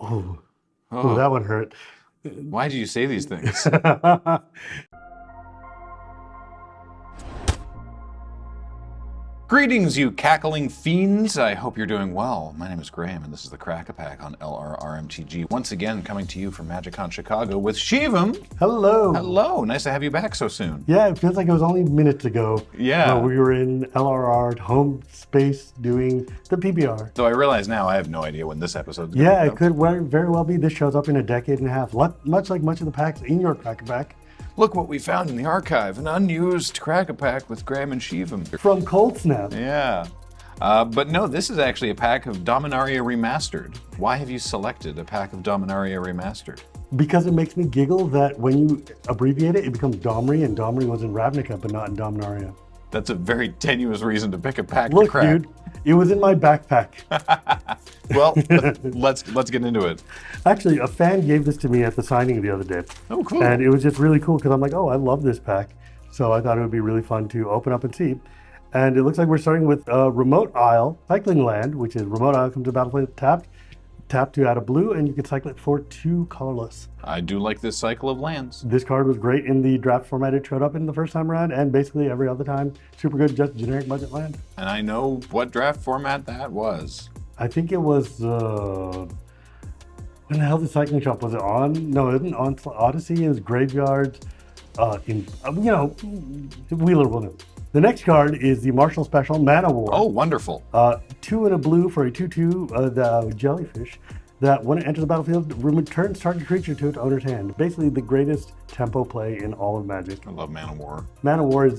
Oh, Oh, that one hurt. why do you say these things? Greetings, you cackling fiends. I hope you're doing well. My name is Graham, and this is the Crack-A-Pack on LRRMTG. Once again, coming to you from MagicCon Chicago with Shivam. Hello. Hello, nice to have you back so soon. Yeah, it feels like it was only minutes ago. Yeah. We were in LRR home space doing the PBR. Though I realize now I have no idea when this episode is Yeah, going it could very well be this shows up in a decade and a half, much like much of the packs in your Crack-A-Pack. Look what we found in the archive, an unused Crack-A-Pack with Graham and Shivam. From Cold Snap. Yeah. But no, this is actually a pack of Dominaria Remastered. Why have you selected a pack of Dominaria Remastered? Because it makes me giggle that when you abbreviate it, it becomes Domri, and Domri was in Ravnica, but not in Dominaria. That's a very tenuous reason to pick a pack to Look, crack. dude, it was in my backpack. Well, let's get into it. Actually, a fan gave this to me at the signing the other day. Oh, cool. And it was just really cool because I'm like, oh, I love this pack. So I thought it would be really fun to open up and see. And it looks like we're starting with Remote Isle, Cycling Land, which is Remote Isle comes to battlefield tapped. Tap to add a blue, and you can cycle it for 2 colorless. I do like this cycle of lands. This card was great in the draft format it showed up in the first time around, and basically every other time. Super good, just generic budget land. And I know what draft format that was. I think it was, when the hell did Cycling Shop, was it on? No, it wasn't on Odyssey, it was Graveyards, Wheeler will know. The next card is the Martial Special, Mana War. Oh, wonderful. 2 and a blue for a 2/2, the Jellyfish, that when it enters the battlefield, returns target creature to its owner's hand. Basically the greatest tempo play in all of Magic. I love Mana War. Mana War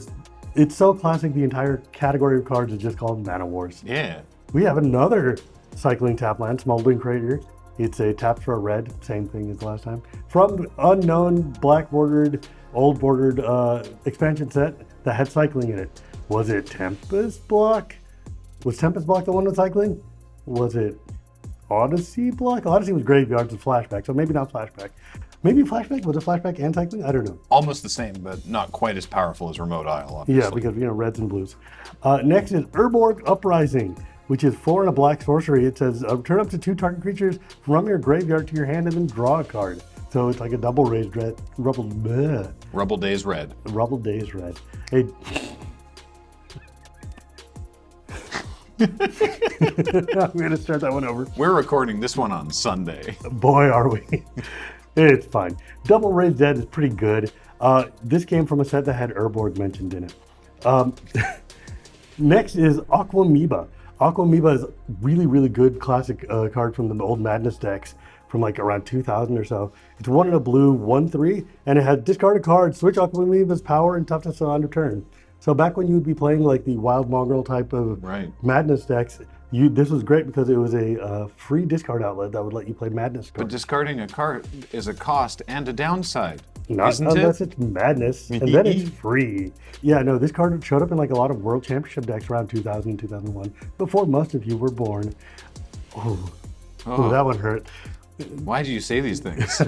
it's so classic, the entire category of cards is just called Mana Wars. Yeah. We have another Cycling Tap land, Smoldering Crater. It's a tap for a red, same thing as last time. From unknown black bordered, old bordered expansion set that had cycling in it. Was it Tempest Block? Was Tempest Block the one with cycling? Was it Odyssey Block? Odyssey was Graveyards and Flashback, so maybe not Flashback. Maybe Flashback? Was it Flashback and cycling? I don't know. Almost the same, but not quite as powerful as Remote Isle, obviously. Yeah, because, reds and blues. Next is Urborg Uprising, which is 4 and a black sorcery. It says, return up to 2 target creatures from your graveyard to your hand and then draw a card. So it's like a double raised red. Rubble Days Red. Rubble Days Red. Hey. I'm going to start that one over. We're recording this one on Sunday. Boy, are we. It's fine. Double Raised Dead is pretty good. This came from a set that had Urborg mentioned in it. Next is Aquamoeba. Aquamoeba is really, really good classic card from the old Madness decks from like around 2000 or so. It's 1 and a blue, 1/3, and it had discard a card, switch Aquamoeba's power and toughness on your turn. So back when you would be playing like the Wild Mongrel type of Madness decks, this was great because it was a free discard outlet that would let you play Madness cards. But discarding a card is a cost and a downside. Not isn't unless it? It's Madness, and then it's free. Yeah, no, this card showed up in like a lot of World Championship decks around 2000, 2001, before most of you were born. Oh, that one hurt. Why do you say these things?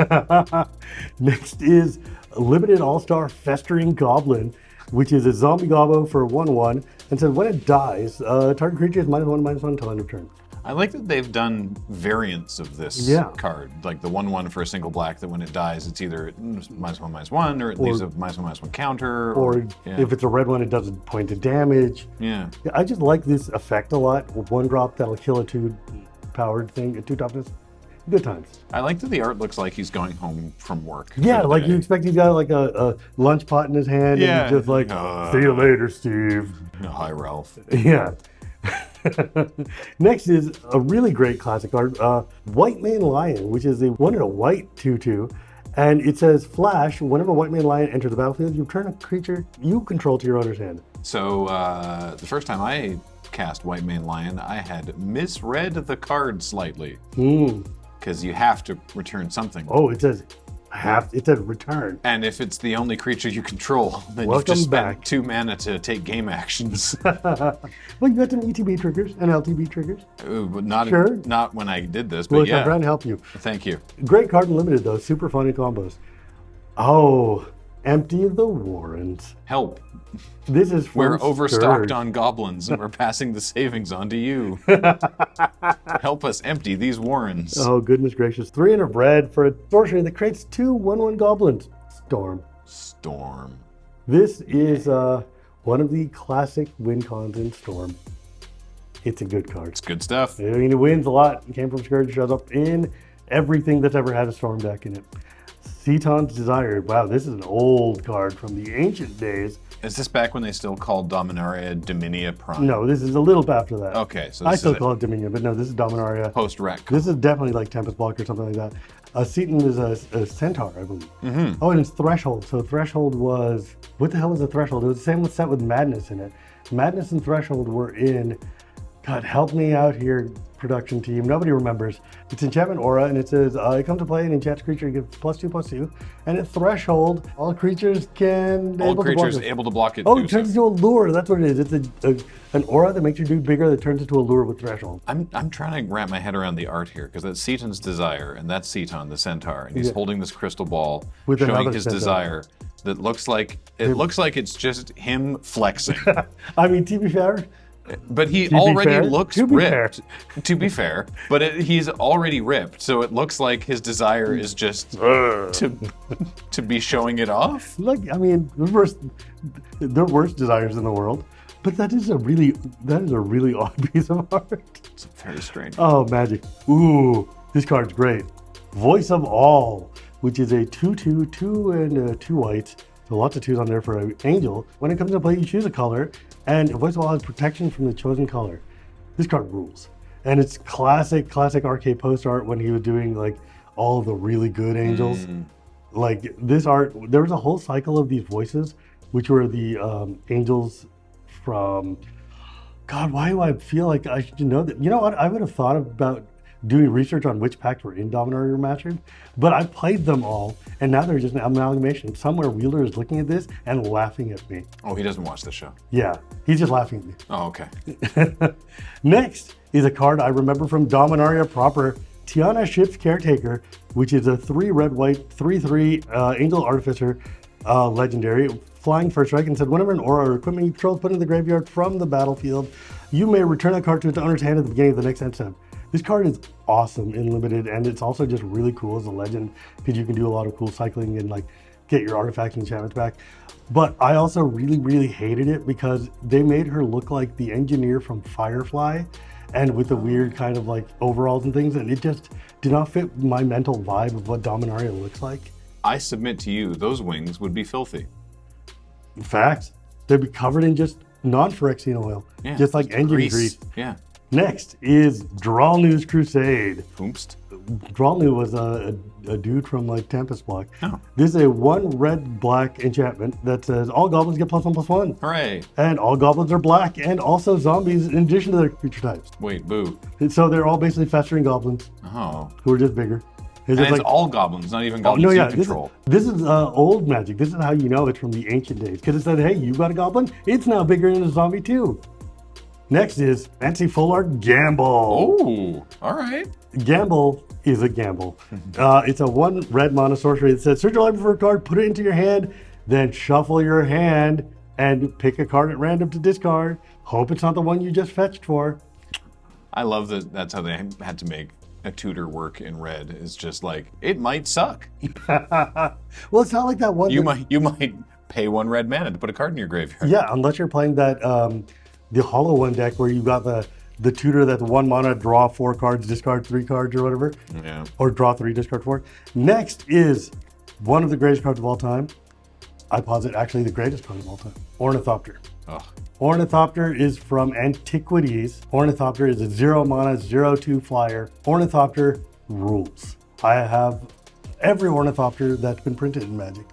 Next is Limited All-Star Festering Goblin, which is a zombie gobbo for 1/1, and says when it dies, target creature is -1/-1 until end of turn. I like that they've done variants of this card, like the 1/1 for a single black that when it dies, it's either -1/-1, or it leaves a -1/-1 counter. Or if it's a red one, it doesn't point to damage. Yeah. I just like this effect a lot. 1 drop that'll kill a 2-powered thing, a 2 toughness. Good times. I like that the art looks like he's going home from work. Yeah, like you expect he's got like a lunch pot in his hand, and he's just like, see you later, Steve. Hi, Ralph. Yeah. Next is a really great classic card, White Mane Lion, which is a 1 and a white 2/2. And it says, flash, whenever White Mane Lion enters the battlefield, you return a creature you control to your owner's hand. So the first time I cast White Mane Lion, I had misread the card slightly. Because you have to return something. Oh, it says return. And if it's the only creature you control, then you've just spent 2 mana to take game actions. Well, you got some ETB triggers and LTB triggers. But not when I did this, but I'm trying to help you. Thank you. Great card in Limited, though. Super fun in combos. Oh, Empty the warrens. Help. This is from We're overstocked Scourge. on goblins, and we're passing the savings on to you. Help us empty these warrens. Oh, goodness gracious. 3 and a red for a sorcery that creates 2 1/1 goblins. Storm. This is one of the classic win cons in Storm. It's a good card. It's good stuff. I mean, it wins a lot. It came from Scourge, shows up in everything that's ever had a Storm deck in it. Ceton's Desire. Wow, this is an old card from the ancient days. Is this back when they still called Dominaria Dominia Prime? No, this is a little after that. Okay, so I this still is call it Dominion, but no, this is Dominaria. post-Rat. This is definitely like Tempest Block or something like that. Ceton is a centaur, I believe. Oh, and it's Threshold. So Threshold was, what the hell was the Threshold? It was the same set with Madness in it. Madness and Threshold were in, God, help me out here, production team. Nobody remembers. It's Enchantment Aura, and it says, it comes to play an enchanted creature, you get +2/+2. And at Threshold, all creatures can... All creatures able to block it. Oh, it turns into a lure. That's what it is. It's an aura that makes your dude bigger that turns into a lure with Threshold. I'm trying to wrap my head around the art here, because that's Ceton's Desire, and that's Ceton, the centaur, and he's holding this crystal ball With showing another his centaur. desire that looks like it's just him flexing. I mean, to be fair, But he be already fair? looks To be ripped. To be fair, but he's already ripped, so it looks like his desire is just to be showing it off. like, I mean, the worst desires in the world, but that is a really odd piece of art. It's very strange. Oh, magic. Ooh, this card's great. Voice of All, which is a 2/2, 2 and 2 whites. So lots of 2s on there for an angel. When it comes to play, you choose a color, and Voice of All has protection from the chosen color. This card rules. And it's classic arcade post art when he was doing like all of the really good angels. Like this art, there was a whole cycle of these voices, which were the angels from, God, why do I feel like I should know that? You know what? I would have thought about doing research on which packs were in Dominaria Remastered, but I played them all, and now they're just an amalgamation. Somewhere Wheeler is looking at this and laughing at me. Oh, he doesn't watch the show. Yeah, he's just laughing at me. Oh, okay. Next is a card I remember from Dominaria proper, Tiana Ship's Caretaker, which is a 3 red white 3/3 Angel Artificer legendary, flying first strike, and said whenever an aura or equipment you control is put into the graveyard from the battlefield, you may return that card to its owner's hand at the beginning of the next end step. This card is awesome in limited, and it's also just really cool as a legend because you can do a lot of cool cycling and like get your artifacts and enchantments back. But I also really hated it because they made her look like the engineer from Firefly, and with the weird kind of like overalls and things, and it just did not fit my mental vibe of what Dominaria looks like. I submit to you, those wings would be filthy. In fact, they'd be covered in just non-Phyrexian oil, Yeah, just like engine grease. Yeah. Next is Dralnu's Crusade. Oomst. Dralnu was a dude from like Tempest Block. Oh. This is a 1 red black enchantment that says all goblins get +1/+1. Hooray. And all goblins are black and also zombies in addition to their creature types. Wait, boo. And so they're all basically festering goblins Oh. who are just bigger. And just it's all goblins, not even goblins no, yeah, you control. this is old magic. This is how you know it's from the ancient days. Because it said, hey, you got a goblin? It's now bigger than a zombie too. Next is Fancy Full Art Gamble. Oh, all right. Gamble is a gamble. It's a 1 red mana sorcery that says search your library for a card, put it into your hand, then shuffle your hand and pick a card at random to discard. Hope it's not the one you just fetched for. I love that that's how they had to make a tutor work in red. It's just like, it might suck. Well, it's not like that one. You might pay 1 red mana to put a card in your graveyard. Yeah, unless you're playing that the Hollow One deck where you got the tutor that's 1 mana, draw 4 cards, discard 3 cards or whatever. Yeah. Or draw 3, discard 4. Next is one of the greatest cards of all time. I posit actually the greatest card of all time. Ornithopter. Ugh. Ornithopter is from Antiquities. Ornithopter is a 0 mana, 0/2 flyer. Ornithopter rules. I have every Ornithopter that's been printed in Magic.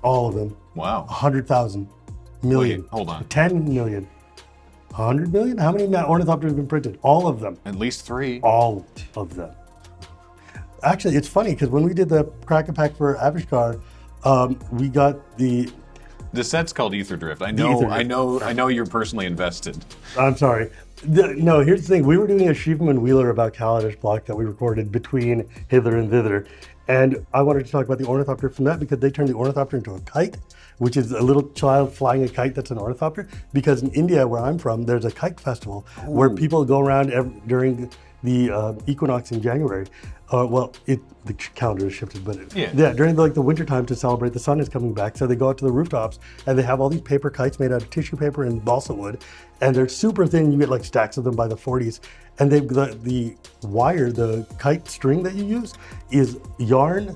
All of them. Wow. 100,000 million. Wait, hold on. 10 million. 100 million? How many Ornithopters have been printed? All of them. At least 3. All of them. Actually, it's funny because when we did the Crack-A-Pack for Avishkar, we got the The set's called Ether Drift. I know you're personally invested. I'm sorry. No, here's the thing. We were doing a Shivam and Wheeler about Kaladesh block that we recorded between hither and thither. And I wanted to talk about the ornithopter from that because they turned the ornithopter into a kite, which is a little child flying a kite that's an ornithopter. Because in India, where I'm from, there's a kite festival where people go around during the equinox in January. The calendar is shifted, but during the winter time to celebrate the sun is coming back. So they go out to the rooftops and they have all these paper kites made out of tissue paper and balsa wood, and they're super thin. You get like stacks of them by the 40s, and the wire, the kite string that you use, is yarn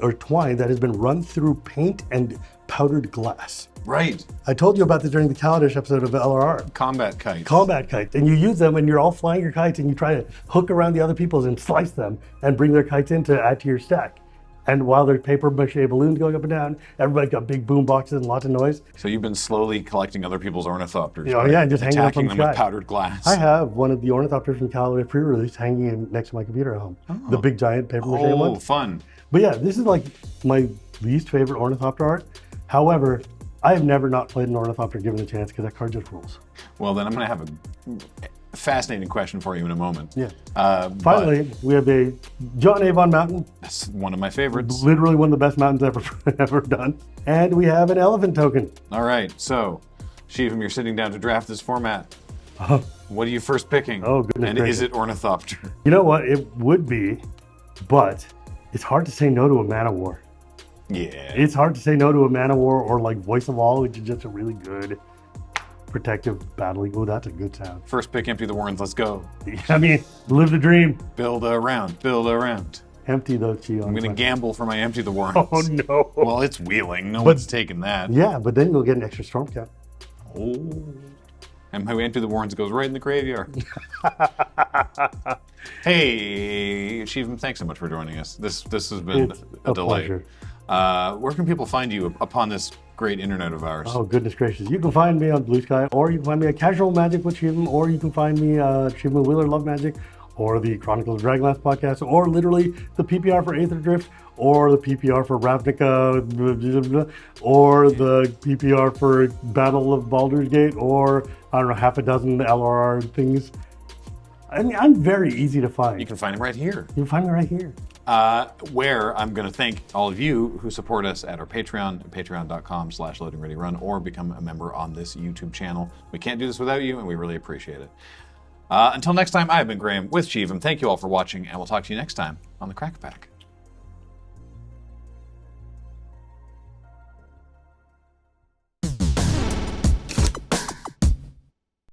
or twine that has been run through paint and powdered glass. Right. I told you about this during the Kaladesh episode of LRR. Combat kites. Combat kites. And you use them and you're all flying your kites and you try to hook around the other people's and slice them and bring their kites in to add to your stack. And while there's paper mache balloons going up and down, everybody's got big boom boxes and lots of noise. So you've been slowly collecting other people's ornithopters. And just hanging up on attacking them with powdered glass. I have one of the ornithopters from Kaladesh pre-release hanging next to my computer at home. The big giant paper mache one. Oh, fun. But yeah, this is like my least favorite ornithopter art. However, I have never not played an ornithopter given a chance because that card just rules. Well, then I'm going to have a fascinating question for you in a moment. Yeah. Finally, we have a John Avon mountain. That's one of my favorites. Literally one of the best mountains ever done. And we have an elephant token. All right. So, Shivam, you're sitting down to draft this format. What are you first picking? Oh, goodness And gracious. is it ornithopter? You know what? It would be, but it's hard to say no to a Man of War. Yeah. It's hard to say no to a Man of War or like Voice of All, which is just a really good protective battling. Oh, that's a good sound. First pick, empty the warrens. Let's go. I mean, live the dream. Build a round. Build a round. Empty those cheons. I'm going to gamble for my empty the warrens. Oh, no. Well, it's wheeling. No one's taking that. Yeah, but then you'll get an extra storm count. Oh. And my empty the warrens goes right in the graveyard. Hey, Shivam, thanks so much for joining us. This has been a delight. Pleasure. Where can people find you upon this great internet of ours? Oh, goodness gracious. You can find me on Blue Sky, or you can find me at Casual Magic with Shivam, or you can find me Shivam Wheeler Love Magic, or the Chronicles of Dragonlance podcast, or literally the PPR for Aether Drift, or the PPR for Ravnica, or the PPR for Battle of Baldur's Gate, or, I don't know, half a dozen LRR things. I mean, I'm very easy to find. You can find him right here. You can find me right here. Where I'm going to thank all of you who support us at our Patreon, patreon.com/loadingreadyrun, or become a member on this YouTube channel. We can't do this without you, and we really appreciate it. Until next time, I've been Graham with Shivam. Thank you all for watching, and we'll talk to you next time on the Crack-A-Pack.